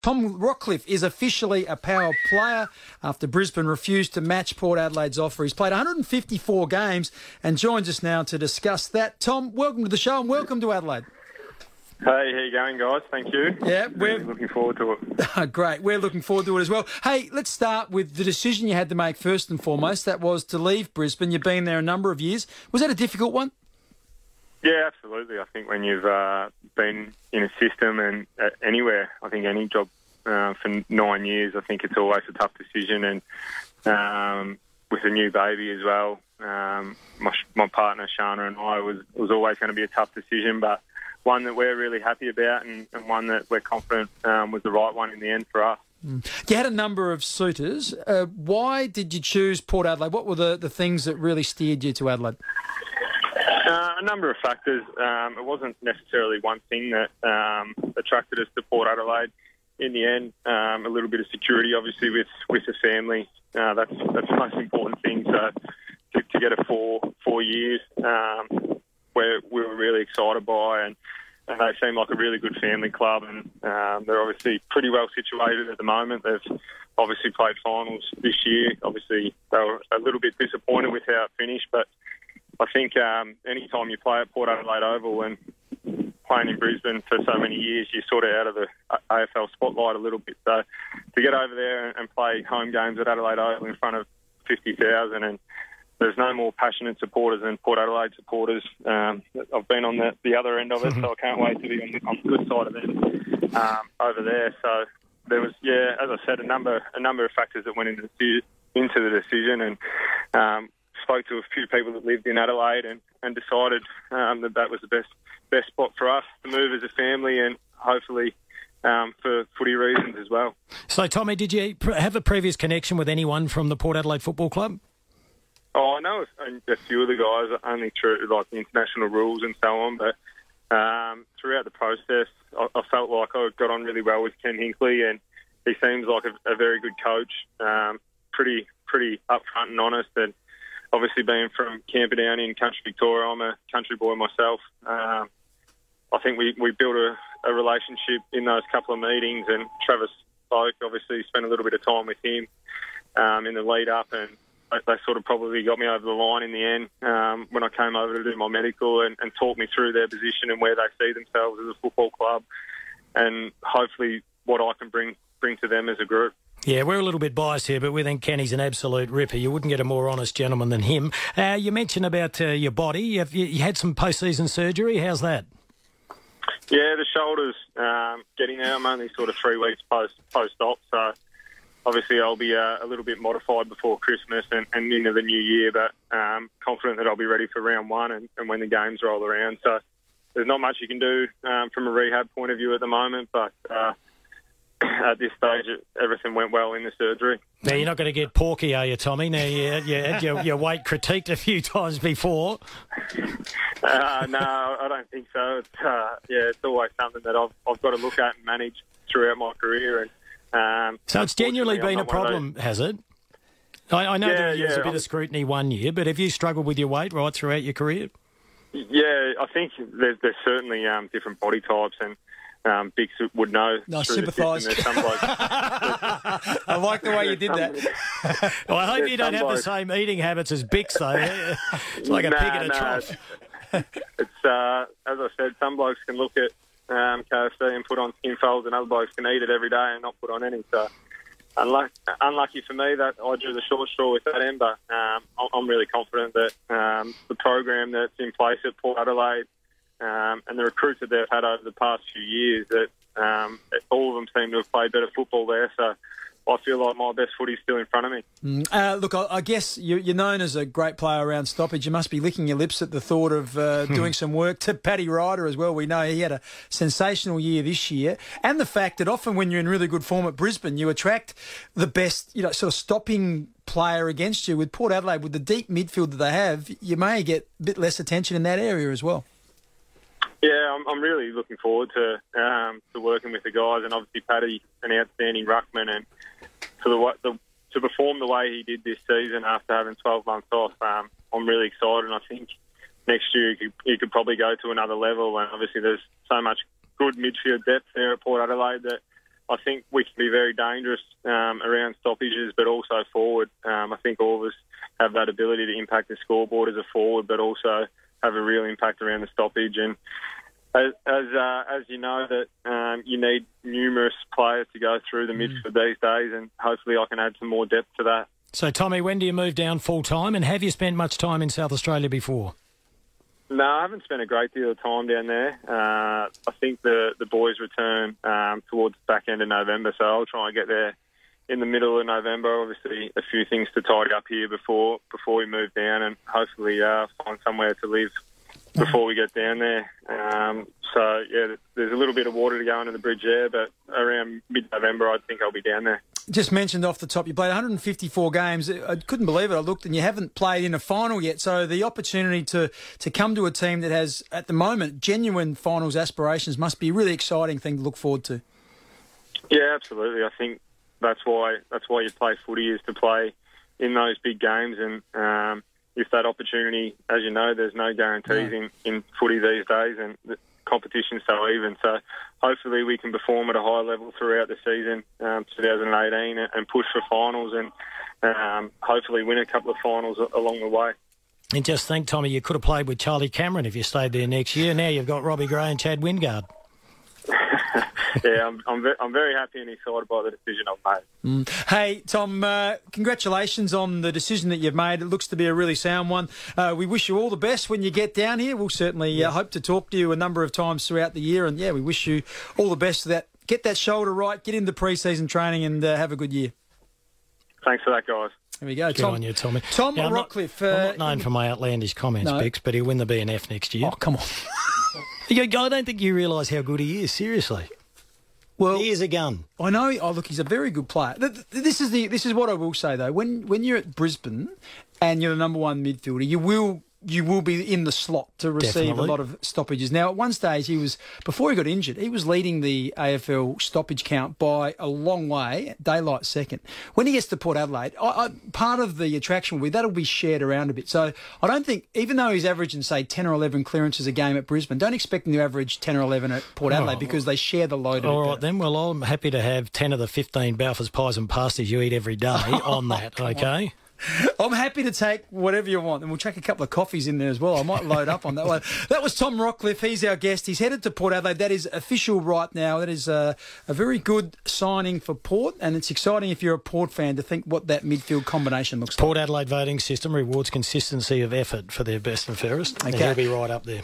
Tom Rockliff is officially a power player after Brisbane refused to match Port Adelaide's offer. He's played 154 games and joins us now to discuss that. Tom, welcome to the show and welcome to Adelaide. Hey, how you going, guys? Thank you. Yeah, we're really looking forward to it. Great. We're looking forward to it as well. Hey, let's start with the decision you had to make first and foremost. That was to leave Brisbane. You've been there a number of years. Was that a difficult one? Yeah, absolutely. I think when you've been in a system and anywhere, I think any job for 9 years, I think it's always a tough decision. And with a new baby as well, my partner Shana and I was always going to be a tough decision, but one that we're really happy about and one that we're confident was the right one in the end for us. You had a number of suitors. Why did you choose Port Adelaide? What were the things that really steered you to Adelaide? A number of factors. It wasn't necessarily one thing that attracted us to Port Adelaide. In the end, a little bit of security, obviously, with the family. That's the most important thing. So to get a four years, where we were really excited by, and they seem like a really good family club, and they're obviously pretty well situated at the moment. They've obviously played finals this year. Obviously, they were a little bit disappointed with how it finished, but I think any time you play at Port Adelaide Oval and playing in Brisbane for so many years, you're sort of out of the AFL spotlight a little bit. So to get over there and play home games at Adelaide Oval in front of 50,000, and there's no more passionate supporters than Port Adelaide supporters. I've been on the other end of it, so I can't wait to be on the good side of them over there. So there was, as I said, a number of factors that went into the decision, and spoke to a few people that lived in Adelaide and decided that was the best spot for us to move as a family, and hopefully for footy reasons as well. So, Tommy, did you have a previous connection with anyone from the Port Adelaide Football Club? Oh, I know a few of the guys, only through like the international rules and so on, but throughout the process, I felt like I got on really well with Ken Hinkley, and he seems like a very good coach, pretty upfront and honest, and obviously being from Camperdown in country Victoria, I'm a country boy myself. I think we built a relationship in those couple of meetings, and Travis spoke, obviously spent a little bit of time with him in the lead up, and they sort of probably got me over the line in the end when I came over to do my medical and talked me through their position and where they see themselves as a football club, and hopefully what I can bring to them as a group. Yeah, we're a little bit biased here, but we think Kenny's an absolute ripper. You wouldn't get a more honest gentleman than him. You mentioned about your body. You had some post-season surgery. How's that? Yeah, the shoulders getting there. I'm only sort of 3 weeks post-op, so obviously I'll be a little bit modified before Christmas and into the new year, but confident that I'll be ready for round one and when the games roll around. So there's not much you can do from a rehab point of view at the moment, but at this stage, everything went well in the surgery. Now, you're not going to get porky, are you, Tommy? Now, you had your weight critiqued a few times before. No, I don't think so. It's always something that I've got to look at and manage throughout my career. And so it's genuinely been a problem, has it? I know there was a bit of scrutiny 1 year, but have you struggled with your weight right throughout your career? Yeah, I think there's certainly different body types, and Bix would know. I sympathise. I like the way you did that. Well, I hope you don't have the same eating habits as Bix, though. It's like a pig in a trough. It's as I said, some blokes can look at KFC and put on skin folds, and other blokes can eat it every day and not put on any. So unlucky for me that I drew the short straw with that end, but I'm really confident that the program that's in place at Port Adelaide and the recruits that they've had over the past few years, that all of them seem to have played better football there. So I feel like my best footy's still in front of me. Look, I guess you're known as a great player around stoppage. You must be licking your lips at the thought of doing some work to Paddy Ryder as well. We know he had a sensational year this year. And the fact that often when you're in really good form at Brisbane, you attract the best, sort of stopping player against you. With Port Adelaide, with the deep midfield that they have, you may get a bit less attention in that area as well. Yeah, I'm really looking forward to working with the guys, and obviously Paddy, an outstanding ruckman, and to perform the way he did this season after having 12 months off, I'm really excited, and I think next year he could probably go to another level. And obviously there's so much good midfield depth there at Port Adelaide that I think we can be very dangerous around stoppages, but also forward. I think all of us have that ability to impact the scoreboard as a forward, but also have a real impact around the stoppage. And as you know, that you need numerous players to go through the midfield these days, and hopefully I can add some more depth to that. So, Tommy, when do you move down full-time, and have you spent much time in South Australia before? No, I haven't spent a great deal of time down there. I think the boys return towards the back end of November, so I'll try and get there in the middle of November. Obviously, a few things to tidy up here before we move down, and hopefully find somewhere to live before we get down there. So, yeah, there's a little bit of water to go under the bridge there, but around mid-November I think I'll be down there. Just mentioned off the top, you played 154 games. I couldn't believe it. I looked and you haven't played in a final yet. So the opportunity to come to a team that has, at the moment, genuine finals aspirations must be a really exciting thing to look forward to. Yeah, absolutely. I think that's why you play footy, is to play in those big games. And if that opportunity, as you know, there's no guarantees in footy these days, and the competition's so even. So hopefully we can perform at a high level throughout the season, 2018, and push for finals, and hopefully win a couple of finals along the way. And just think, Tommy, you could have played with Charlie Cameron if you stayed there next year. Now you've got Robbie Gray and Chad Wingard. Yeah, I'm very happy and excited by the decision I've made. Hey, Tom, congratulations on the decision that you've made. It looks to be a really sound one. We wish you all the best when you get down here. We'll certainly hope to talk to you a number of times throughout the year. And, yeah, we wish you all the best for that. Get that shoulder right, get into pre-season training and have a good year. Thanks for that, guys. There we go. Good on you, Tommy. Tom Rockliff. I'm not known for my outlandish comments, Bix, but he'll win the BNF next year. Oh, come on. I don't think you realise how good he is, seriously. Well, he is a gun. I know. Oh, look, he's a very good player. This is what I will say though. When you're at Brisbane and you're the number one midfielder, you will be in the slot to receive a lot of stoppages. Now, at one stage, before he got injured, he was leading the AFL stoppage count by a long way, daylight second. When he gets to Port Adelaide, part of the attraction will be that'll be shared around a bit. So I don't think, even though he's averaging, say, 10 or 11 clearances a game at Brisbane, don't expect him to average 10 or 11 at Port Adelaide because they share the load. All right, then. Well, I'm happy to have 10 of the 15 Balfour's pies and pasties you eat every day on that, okay? I'm happy to take whatever you want, and we'll chuck a couple of coffees in there as well. I might load up on that one. That was Tom Rockliff. He's our guest. He's headed to Port Adelaide. That is official right now. That is a very good signing for Port, and it's exciting if you're a Port fan to think what that midfield combination looks like. Port Adelaide voting system rewards consistency of effort for their best and fairest. Okay. And he'll be right up there.